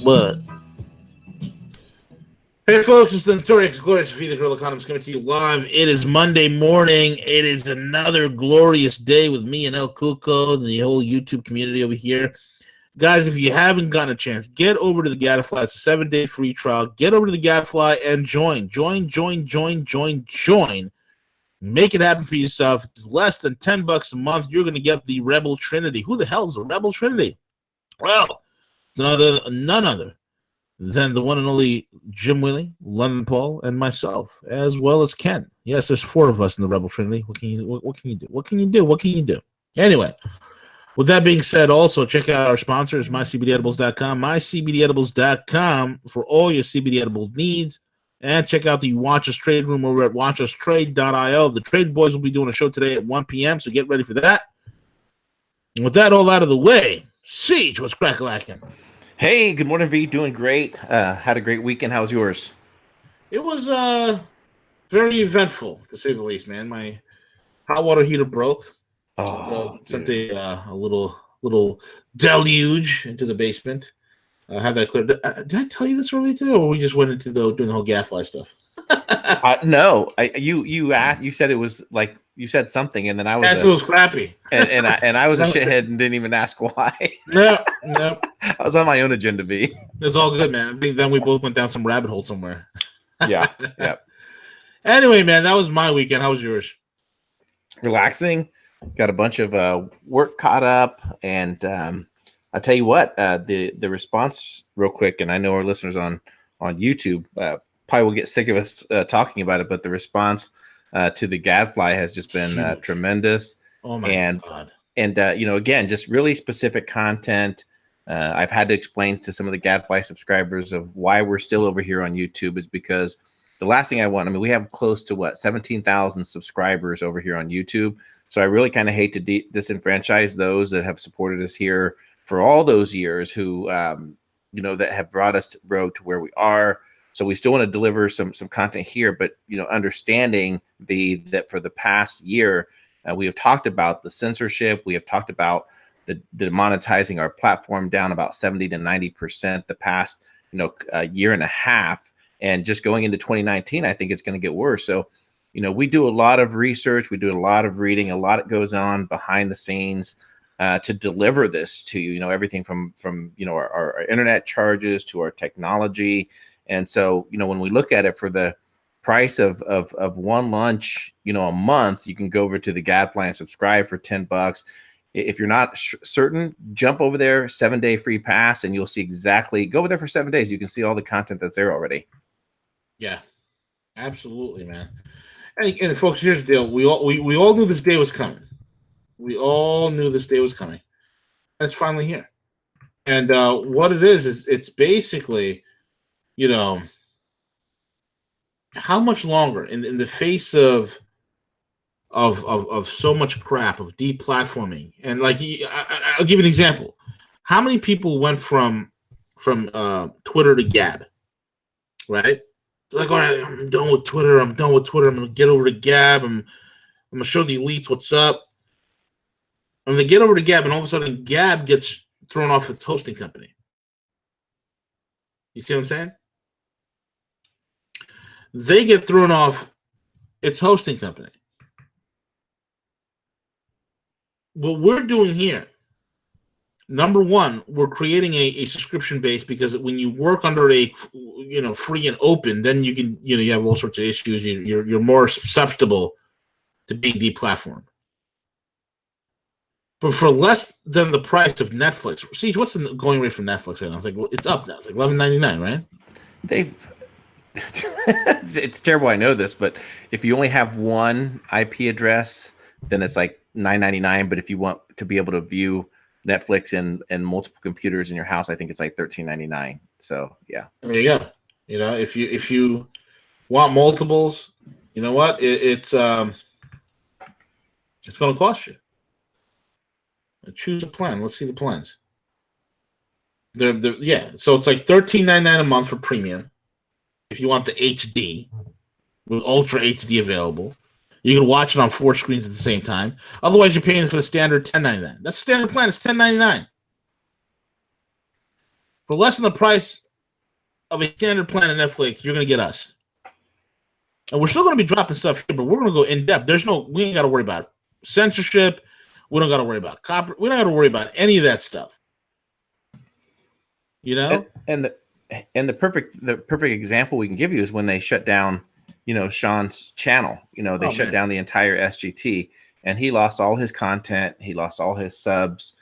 What? Hey folks, it's the Notorious Glorious Feed the Girl Economist coming to you live. It is Monday morning. It is another glorious day with me and El Cuco and the whole YouTube community over here. Guys, if you haven't gotten a chance, get over to the Gadfly. It's a 7-day free trial. Get over to the Gadfly and join. Join. Make it happen for yourself. It's less than $10 a month. You're going to get the Rebel Trinity. Who the hell is the Rebel Trinity? Well, it's none other than the one and only Jim Willie, London Paul, and myself, as well as Ken. Yes, there's 4 of us in the Rebel Trinity. What can you do? Anyway, with that being said, also check out our sponsors, mycbdedibles.com, mycbdedibles.com for all your CBD edible needs, and check out the Watch Us Trade room over at watchustrade.io. The Trade Boys will be doing a show today at 1 p.m., so get ready for that. And with that all out of the way, Siege, what's crack-a-lackin'? Hey, good morning, V. Doing great. Had a great weekend. How was yours? It was very eventful, to say the least, man. My hot water heater broke. Oh, sent a little deluge into the basement. Have that cleared. Did I tell you this earlier today, or we just went into doing the whole Gadfly stuff? No, you asked. You said it was like you said something, and then I was. It was crappy, and I was a shithead and didn't even ask why. No. I was on my own agenda, V. It's all good, man. I think then we both went down some rabbit hole somewhere. Yeah. Anyway, man, that was my weekend. How was yours? Relaxing. Got a bunch of work caught up, and I'll tell you what. The response, real quick, and I know our listeners on YouTube probably will get sick of us talking about it, but the response to the Gadfly has just been tremendous. Oh my God. And again, just really specific content. I've had to explain to some of the Gadfly subscribers of why we're still over here on YouTube is because the last thing I want, we have close to 17,000 subscribers over here on YouTube. So I really kind of hate to disenfranchise those that have supported us here for all those years who, that have brought us to where we are. So we still want to deliver some content here, but, understanding that for the past year, we have talked about the censorship. We have talked about the monetizing our platform down about 70 to 90% the past, year and a half. And just going into 2019, I think it's going to get worse. So, we do a lot of research. We do a lot of reading. A lot goes on behind the scenes to deliver this to you, everything from our internet charges to our technology. And so, when we look at it for the price of one lunch, a month, you can go over to the Gadfly and subscribe for $10. If you're not certain, jump over there, 7-day free pass, and you'll see exactly. Go over there for 7 days. You can see all the content that's there already. Yeah, absolutely, man. And folks, here's the deal: we all knew this day was coming. We all knew this day was coming. And it's finally here. And what it is it's basically, how much longer in the face of so much crap, of deplatforming, and I'll give you an example. How many people went from Twitter to Gab, right? Like, all right, I'm done with Twitter. I'm going to get over to Gab. I'm going to show the elites what's up. And they get over to Gab, and all of a sudden, Gab gets thrown off its hosting company. You see what I'm saying? They get thrown off its hosting company. What we're doing here, number one, we're creating a subscription base, because when you work under a free and open, then you can you have all sorts of issues. You're more susceptible to being deplatformed. But for less than the price of Netflix, see, what's the going rate for Netflix right now? It's like, well, it's up now. It's like $11.99, right? It's terrible. I know this, but if you only have one IP address, then it's like $9.99. But if you want to be able to view Netflix and multiple computers in your house, I think it's like $13.99. So yeah, there you go. If you want multiples, you know what? It's going to cost you. Choose a plan. Let's see the plans. So it's like $13.99 a month for premium. If you want the HD with Ultra HD available, you can watch it on 4 screens at the same time. Otherwise, you're paying for the standard $10.99. That's the standard plan. It's $10.99. For less than the price of a standard plan of Netflix, you're going to get us. And we're still going to be dropping stuff here, but we're going to go in depth. We ain't got to worry about censorship. We don't got to worry about copyright. We don't got to worry about any of that stuff. You know? And the perfect example we can give you is when they shut down, Sean's channel. They shut down the entire SGT, and he lost all his content. He lost all his subs.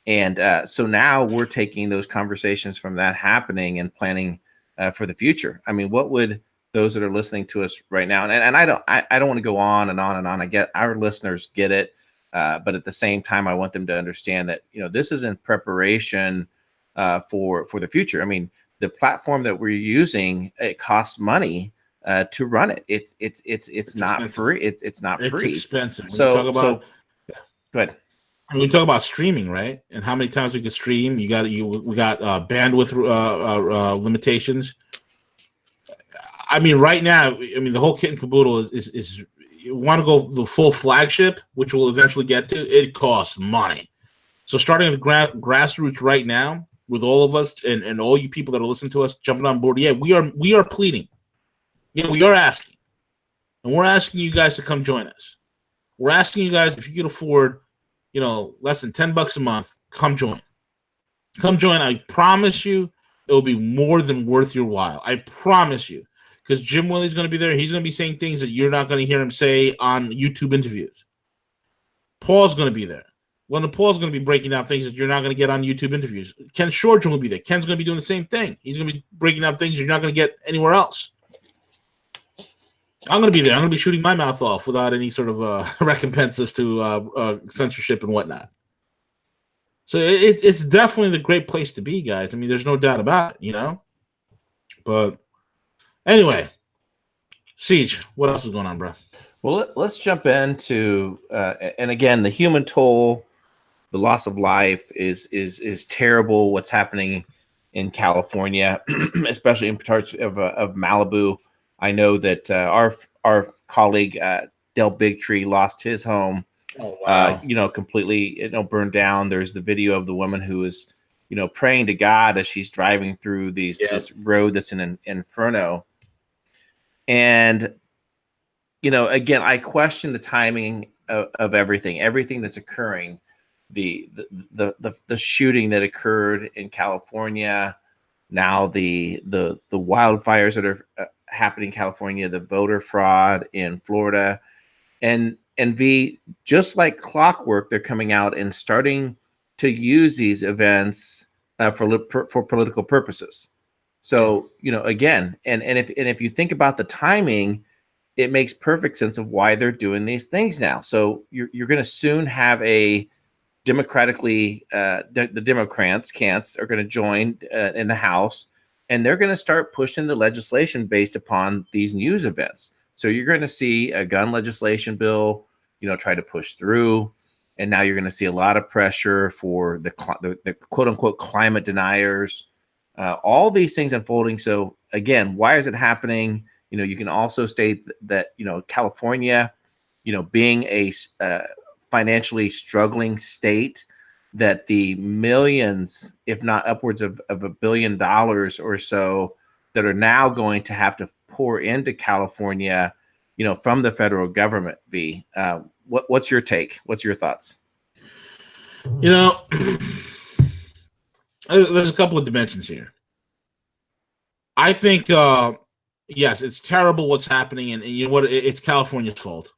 And so now we're taking those conversations from that happening and planning for the future. I mean, what would those that are listening to us right now, and I don't want to go on and on and on. I get our listeners get it, but at the same time, I want them to understand that this is in preparation for the future. I mean, the platform that we're using, it costs money to run it. It's not expensive. free. It's not free. It's expensive. So go ahead. We talk about streaming, right? And how many times we can stream. We got bandwidth limitations. I mean, right now, the whole kit and caboodle is you want to go the full flagship, which we'll eventually get to. It costs money. So starting with grassroots right now, with all of us and all you people that are listening to us jumping on board, yeah, we are pleading. Yeah, we are asking. And we're asking you guys to come join us. We're asking you guys, if you can afford, less than $10 a month, come join. Come join. I promise you, it will be more than worth your while. I promise you. Because Jim Willie's going to be there. He's going to be saying things that you're not going to hear him say on YouTube interviews. Paul's going to be there. Paul's going to be breaking down things that you're not going to get on YouTube interviews. Ken Shortron will be there. Ken's going to be doing the same thing. He's going to be breaking down things you're not going to get anywhere else. I'm going to be there. I'm going to be shooting my mouth off without any sort of recompenses to censorship and whatnot. So it's definitely the great place to be, guys. I mean, there's no doubt about it, But anyway, Siege, what else is going on, bro? Well, let's jump into and again, the human toll, the loss of life is terrible. What's happening in California, especially in parts of Malibu. I know that our colleague Del Bigtree lost his home. Oh, wow. Completely burned down. There's the video of the woman who is praying to God as she's driving through this road that's in an inferno. And again, I question the timing of everything that's occurring. The shooting that occurred in California, now the wildfires that are happening in California, the voter fraud in Florida, and just like clockwork, they're coming out and starting to use these events for political purposes. So again, and if you think about the timing, it makes perfect sense of why they're doing these things now. So you're going to soon have a democratically the Democrats are going to join in the House, and they're going to start pushing the legislation based upon these news events. So you're going to see a gun legislation bill, try to push through, and now you're going to see a lot of pressure for the quote unquote climate deniers. All these things unfolding. So again, why is it happening? You can also state that California, being a financially struggling state, that the millions, if not upwards of $1 billion or so, that are now going to have to pour into California, from the federal government. V, what's your take? What's your thoughts? There's a couple of dimensions here. I think, yes, it's terrible what's happening, and you know what? It's California's fault.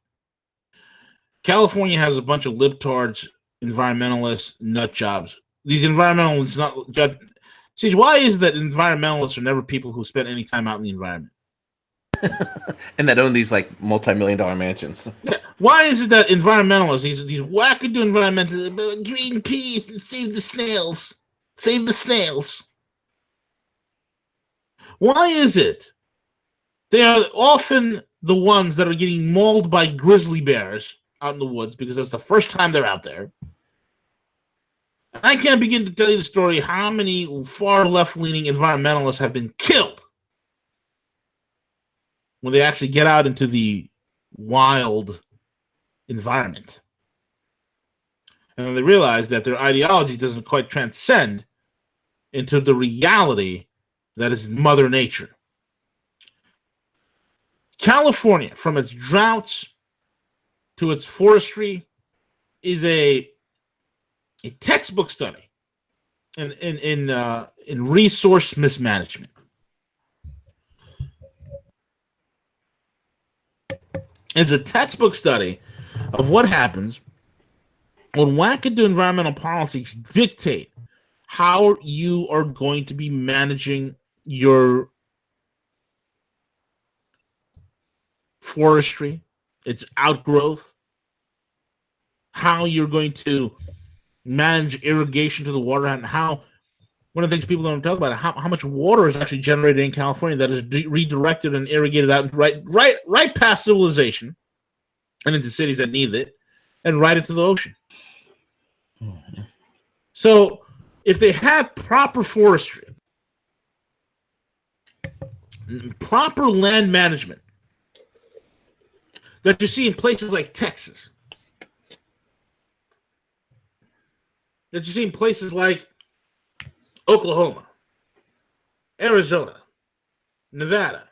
California has a bunch of libtards, environmentalists, nut jobs. These environmentalists, see, why is that environmentalists are never people who spend any time out in the environment? And that own these like multi-million-dollar mansions. Yeah. Why is it that environmentalists, these wackadoo environmentalists, Greenpeace and save the snails? Why is it they are often the ones that are getting mauled by grizzly bears out in the woods because that's the first time they're out there? I can't begin to tell you the story how many far left-leaning environmentalists have been killed when they actually get out into the wild environment. And then they realize that their ideology doesn't quite transcend into the reality that is Mother Nature. California, from its droughts to its forestry, is a textbook study in resource mismanagement. It's a textbook study of what happens when wackadoo environmental policies dictate how you are going to be managing your forestry, its outgrowth, how you're going to manage irrigation to the water, and how one of the things people don't talk about is how much water is actually generated in California that is redirected and irrigated out right past civilization and into cities that need it and right into the ocean. Mm-hmm. So if they had proper forestry, proper land management that you see in places like Texas, that you see in places like Oklahoma, Arizona, Nevada,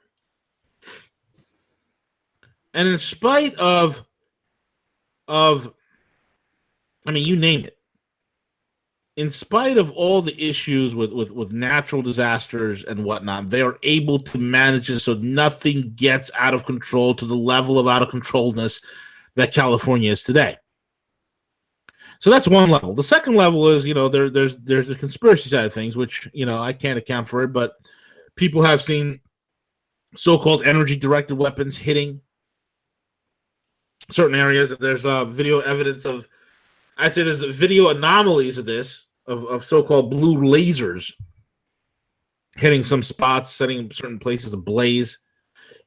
and in spite of I mean, you name it, in spite of all the issues with natural disasters and whatnot, they are able to manage it so nothing gets out of control to the level of out of controlness that California is today. So that's one level. The second level is, there's the conspiracy side of things, which, I can't account for it, but people have seen so-called energy-directed weapons hitting certain areas. There's video evidence of, I'd say there's video anomalies of this, of so-called blue lasers hitting some spots, setting certain places ablaze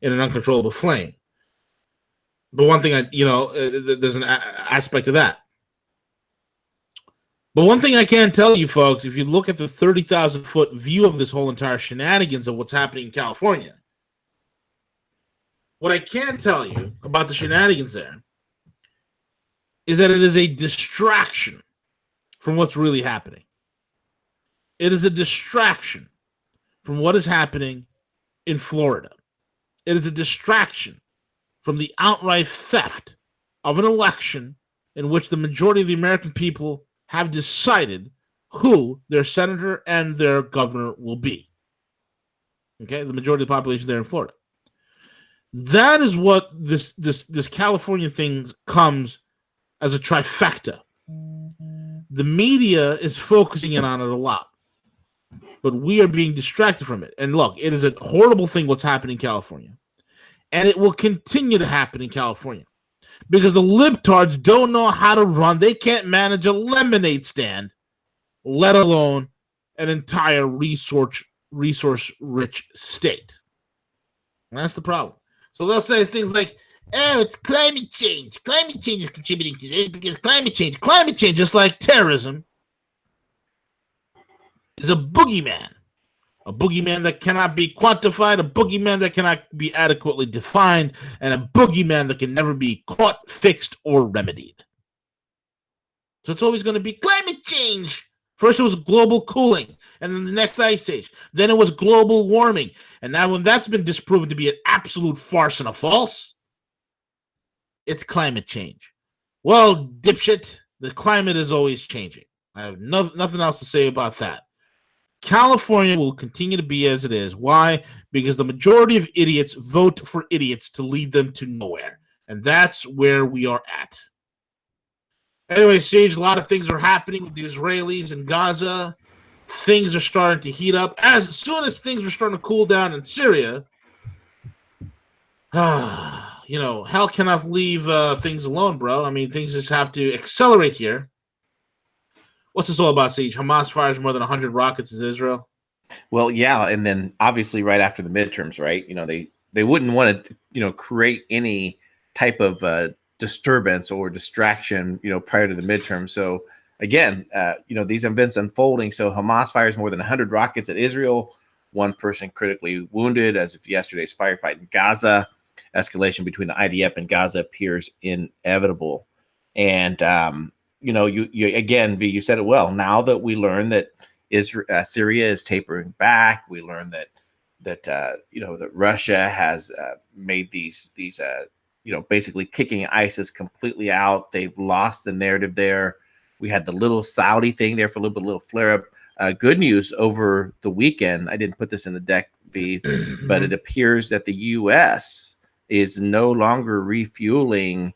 in an uncontrollable flame. But one thing, there's an aspect of that. But one thing I can tell you, folks, if you look at the 30,000-foot view of this whole entire shenanigans of what's happening in California, what I can tell you about the shenanigans there is that it is a distraction from what's really happening. It is a distraction from what is happening in Florida. It is a distraction from the outright theft of an election in which the majority of the American people have decided who their senator and their governor will be. Okay, the majority of the population there in Florida. That is what this California thing comes as a trifecta. The media is focusing in on it a lot, but we are being distracted from it. And look, it is a horrible thing what's happening in California, and it will continue to happen in California because the libtards don't know how to run. They can't manage a lemonade stand, let alone an entire resource-rich state. And that's the problem. So they'll say things like, oh, it's climate change. Climate change is contributing to this because climate change, just like terrorism, is a boogeyman that cannot be quantified, a boogeyman that cannot be adequately defined, and a boogeyman that can never be caught, fixed, or remedied. So it's always going to be climate change. First it was global cooling, and then the next ice age. Then it was global warming. And now when that's been disproven to be an absolute farce and a false, it's climate change. Well, dipshit, the climate is always changing. I have nothing else to say about that. California will continue to be as it is. Why? Because the majority of idiots vote for idiots to lead them to nowhere. And that's where we are at. Anyway, Sage, a lot of things are happening with the Israelis in Gaza. Things are starting to heat up. As soon as things are starting to cool down in Syria, hell cannot leave things alone, bro. I mean, things just have to accelerate here. What's this all about, Siege? Hamas fires more than 100 rockets at Israel? Well, yeah, and then obviously right after the midterms, right? They wouldn't want to, create any type of disturbance or distraction, prior to the midterm. So again, these events unfolding. So Hamas fires more than 100 rockets at Israel. One person critically wounded as of yesterday's firefight in Gaza. Escalation between the IDF and Gaza appears inevitable. And, you again, V, you said it well. Now that we learn that Syria is tapering back. We learned that that Russia has made these basically kicking ISIS completely out. They've lost the narrative there. We had the little Saudi thing there for a little flare up. Good news over the weekend. I didn't put this in the deck, V, but it appears that the U.S. is no longer refueling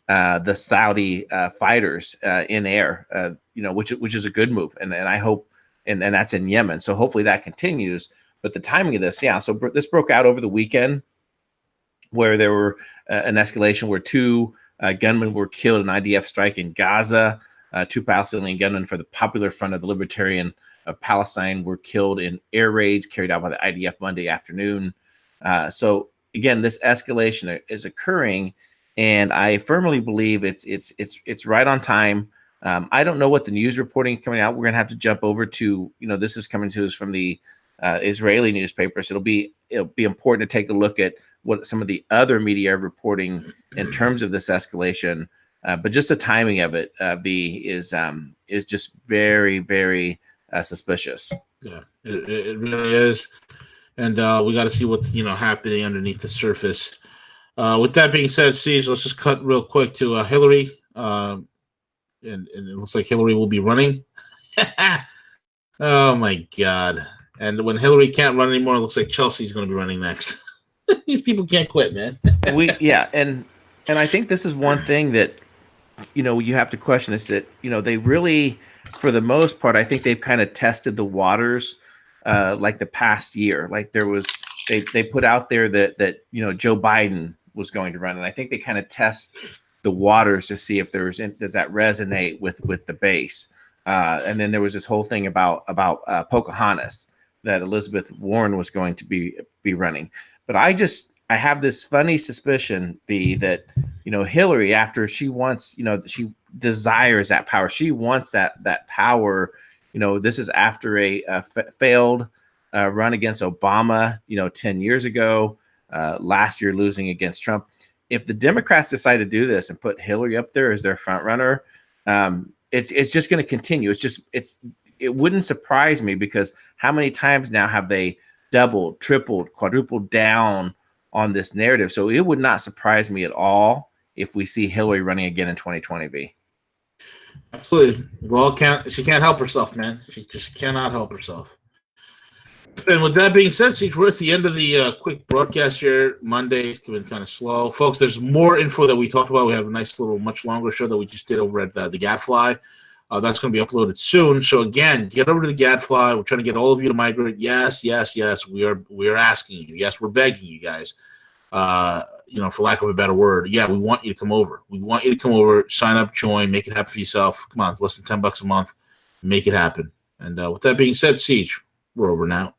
the Saudi fighters in air, which is a good move, and I hope, and that's in Yemen. So hopefully that continues. But the timing of this, yeah. So this broke out over the weekend, where there were an escalation where two gunmen were killed in an IDF strike in Gaza. Two Palestinian gunmen for the Popular Front of the Libertarian of Palestine were killed in air raids carried out by the IDF Monday afternoon. So again, this escalation is occurring, and I firmly believe it's right on time. I don't know what the news reporting coming out. We're gonna have to jump over to, this is coming to us from the Israeli newspaper, so it'll be important to take a look at what some of the other media are reporting in terms of this escalation. But just the timing of it, is just very, very suspicious. Yeah, it really is, and we got to see what's happening underneath the surface. With that being said, Siege, let's just cut real quick to Hillary, and it looks like Hillary will be running. Oh my God! And when Hillary can't run anymore, it looks like Chelsea's going to be running next. These people can't quit, man. And I think this is one thing that you have to question, is that they really, for the most part, I think they've kind of tested the waters like the past year. Like they put out there that Joe Biden was going to run, and I think they kind of test the waters to see if does that resonate with the base. And then there was this whole thing about Pocahontas, that Elizabeth Warren was going to be running. But I have this funny suspicion, B, that Hillary, after she wants, she desires that power. She wants that power. This is after a failed run against Obama, 10 years ago. Last year losing against Trump. If the Democrats decide to do this and put Hillary up there as their front runner, it's just going to continue. It wouldn't surprise me, because how many times now have they doubled, tripled, quadrupled down on this narrative? So it would not surprise me at all if we see Hillary running again in 2020. Absolutely. Well, she can't help herself, man. She just cannot help herself. And with that being said, Siege, we're at the end of the quick broadcast here. Monday's been kind of slow. Folks, there's more info that we talked about. We have a nice little, much longer show that we just did over at the Gadfly. That's going to be uploaded soon. So again, get over to the Gadfly. We're trying to get all of you to migrate. Yes. We are asking you. Yes, we're begging you guys. For lack of a better word. Yeah, we want you to come over. We want you to come over, sign up, join, make it happen for yourself. Come on, it's less than $10 a month. Make it happen. And with that being said, Siege, we're over now.